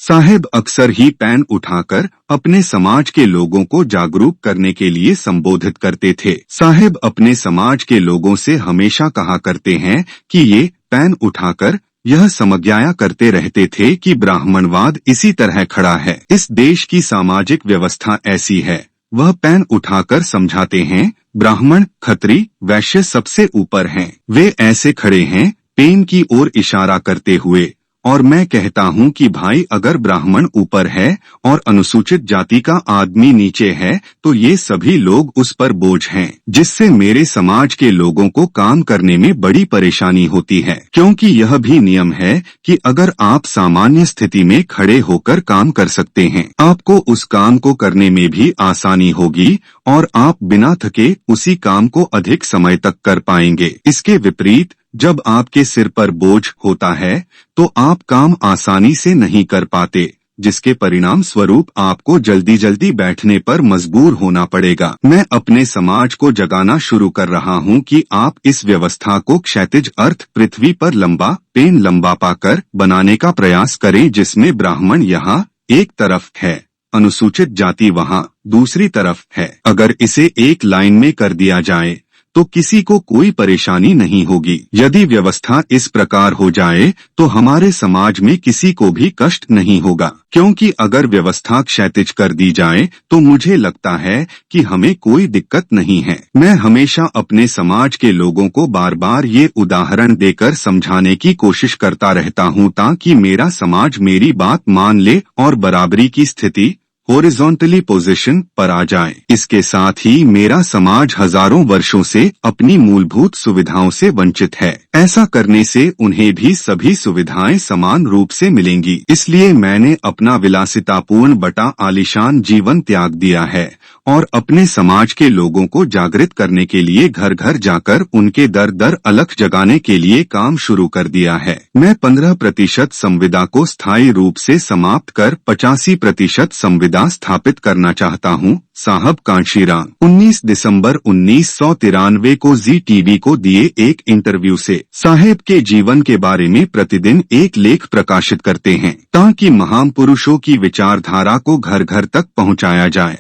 साहेब अक्सर ही पैन उठाकर अपने समाज के लोगों को जागरूक करने के लिए संबोधित करते थे। साहेब अपने समाज के लोगों से हमेशा कहा करते हैं कि ये पैन उठाकर यह समझाया करते रहते थे कि ब्राह्मणवाद इसी तरह खड़ा है। इस देश की सामाजिक व्यवस्था ऐसी है। वह पैन उठाकर समझाते हैं, ब्राह्मण, खत्री, वैश्य सबसे ऊपर हैं। वे ऐसे खड़े हैं पेन की ओर इशारा करते हुए। और मैं कहता हूँ कि भाई, अगर ब्राह्मण ऊपर है और अनुसूचित जाति का आदमी नीचे है तो ये सभी लोग उस पर बोझ हैं, जिससे मेरे समाज के लोगों को काम करने में बड़ी परेशानी होती है। क्योंकि यह भी नियम है कि अगर आप सामान्य स्थिति में खड़े होकर काम कर सकते हैं, आपको उस काम को करने में भी आसानी होगी और आप बिना थके उसी काम को अधिक समय तक कर पाएंगे। इसके विपरीत जब आपके सिर पर बोझ होता है तो आप काम आसानी से नहीं कर पाते, जिसके परिणाम स्वरूप आपको जल्दी जल्दी बैठने पर मजबूर होना पड़ेगा। मैं अपने समाज को जगाना शुरू कर रहा हूँ कि आप इस व्यवस्था को क्षैतिज अर्थ पृथ्वी पर लंबा, पेन लंबा पाकर बनाने का प्रयास करें, जिसमें ब्राह्मण यहाँ एक तरफ है, अनुसूचित जाति वहाँ दूसरी तरफ है। अगर इसे एक लाइन में कर दिया जाए तो किसी को कोई परेशानी नहीं होगी। यदि व्यवस्था इस प्रकार हो जाए तो हमारे समाज में किसी को भी कष्ट नहीं होगा, क्योंकि अगर व्यवस्था क्षैतिज कर दी जाए तो मुझे लगता है कि हमें कोई दिक्कत नहीं है। मैं हमेशा अपने समाज के लोगों को बार बार ये उदाहरण देकर समझाने की कोशिश करता रहता हूँ ताकि मेरा समाज मेरी बात मान ले और बराबरी की स्थिति हॉरिजॉन्टली पोजीशन पर आ जाए। इसके साथ ही मेरा समाज हजारों वर्षों से अपनी मूलभूत सुविधाओं से वंचित है। ऐसा करने से उन्हें भी सभी सुविधाएं समान रूप से मिलेंगी। इसलिए मैंने अपना विलासितापूर्ण बटा आलीशान जीवन त्याग दिया है और अपने समाज के लोगों को जागृत करने के लिए घर घर जाकर उनके दर दर अलख जगाने के लिए काम शुरू कर दिया है। मैं 15% संविदा को स्थायी रूप से समाप्त कर 85% संविदा स्थापित करना चाहता हूँ। साहब कांशीराम 19 दिसंबर 1993 को जी टीवी को दिए एक इंटरव्यू से साहेब के जीवन के बारे में प्रतिदिन एक लेख प्रकाशित करते हैं ताकि महान पुरुषों की विचारधारा को घर घर तक पहुँचाया जाए।